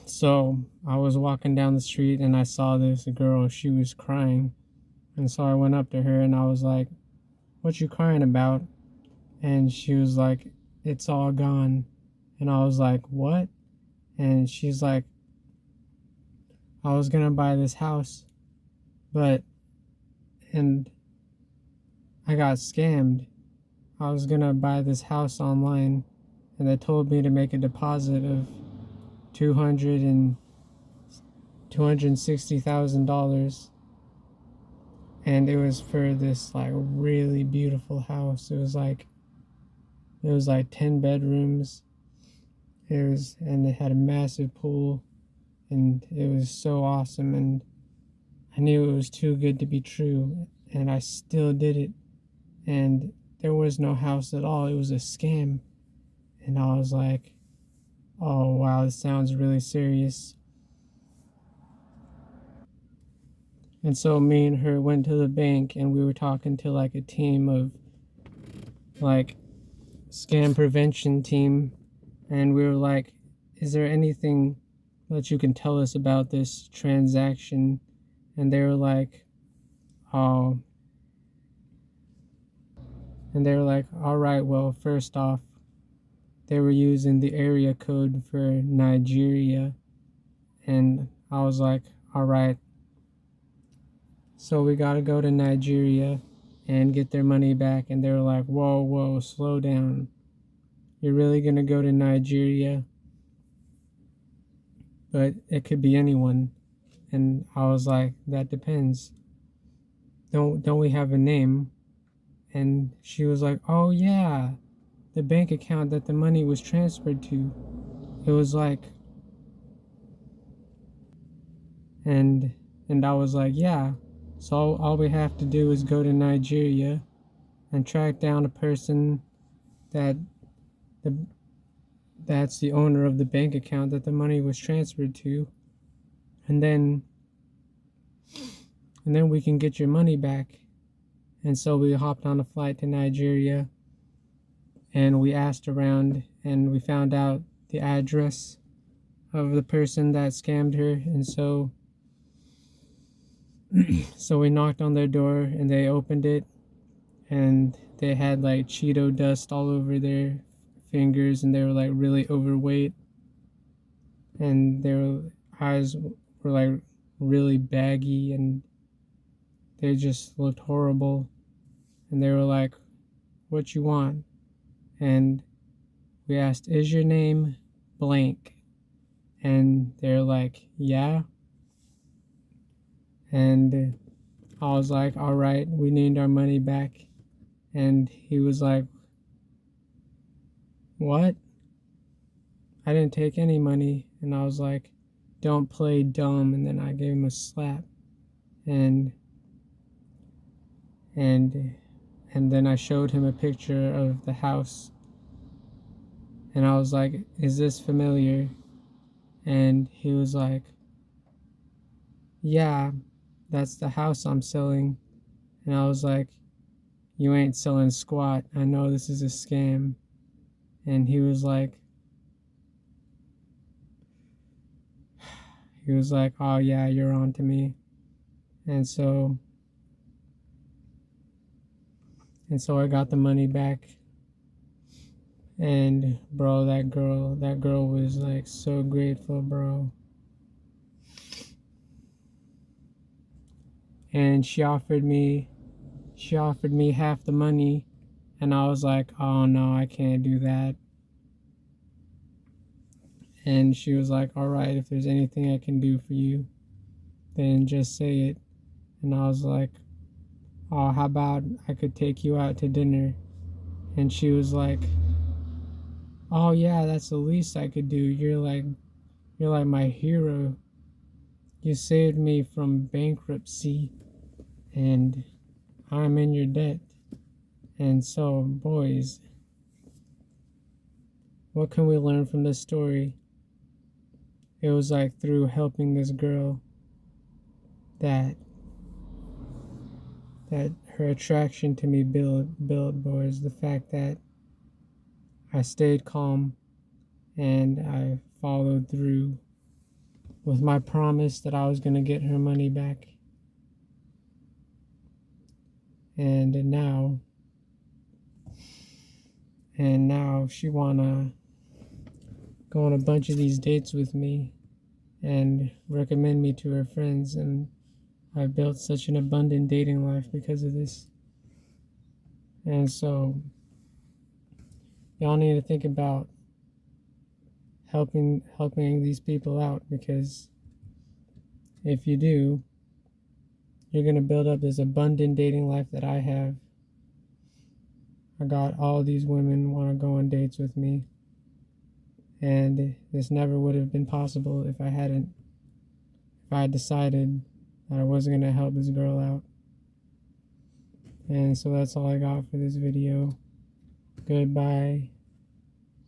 So I was walking down the street and I saw this girl. She was crying. And so I went up to her and I was like, "What you crying about?" And she was like, "It's all gone." And I was like, "What?" And she's like, "I was gonna buy this house, but and I got scammed. I was gonna buy this house online and they told me to make a deposit of 200 and $260,000, and it was for this like really beautiful house. It was like 10 bedrooms. And it had a massive pool, and it was so awesome, and I knew it was too good to be true, and I still did it. And there was no house at all. It was a scam. And I was like, "Oh wow, this sounds really serious." And so me and her went to the bank and we were talking to like a team of like scam prevention team, and we were like, "Is there anything that you can tell us about this transaction?" And they were like, "Oh," and they were like, "All right, well, first off, they were using the area code for Nigeria." And I was like, "All right, so we got to go to Nigeria and get their money back." And they were like, "Whoa, whoa, slow down. You're really going to go to Nigeria? But it could be anyone." And I was like, "That depends. Don't we have a name?" And she was like, "Oh yeah, the bank account that the money was transferred to." It was like, and I was like, "Yeah. So all we have to do is go to Nigeria and track down a person that the that's the owner of the bank account that the money was transferred to, and then we can get your money back." And so we hopped on a flight to Nigeria and we asked around and we found out the address of the person that scammed her. And so we knocked on their door and they opened it, and they had like Cheeto dust all over their fingers, and they were like really overweight, and their eyes were like really baggy, and they just looked horrible. And they were like, "What you want?" And we asked, "Is your name blank?" And they're like, "Yeah." And I was like, "All right, we need our money back." And he was like, "What? I didn't take any money." And I was like, "Don't play dumb." And then I gave him a slap. And and and then I showed him a picture of the house. And I was like, "Is this familiar?" And he was like, "Yeah, that's the house I'm selling." And I was like, "You ain't selling squat. I know this is a scam." And he was like, "Oh yeah, you're on to me." And so I got the money back. And bro, that girl was like so grateful, bro. And she offered me half the money, and I was like, "Oh no, I can't do that." And she was like, "All right, if there's anything I can do for you, then just say it." And I was like, "Oh, how about I could take you out to dinner?" And she was like, "Oh yeah, that's the least I could do. You're like my hero. You saved me from bankruptcy, and I'm in your debt." And so, boys, what can we learn from this story? It was like through helping this girl that her attraction to me built, boys. The fact that I stayed calm and I followed through, with my promise that I was going to get her money back. And now she wanna go on a bunch of these dates with me and recommend me to her friends, and I've built such an abundant dating life because of this. And so y'all need to think about helping these people out, because if you do, you're going to build up this abundant dating life that I have. I got all these women want to go on dates with me, and this never would have been possible if I had decided that I wasn't going to help this girl out. And so that's all I got for this video. Goodbye.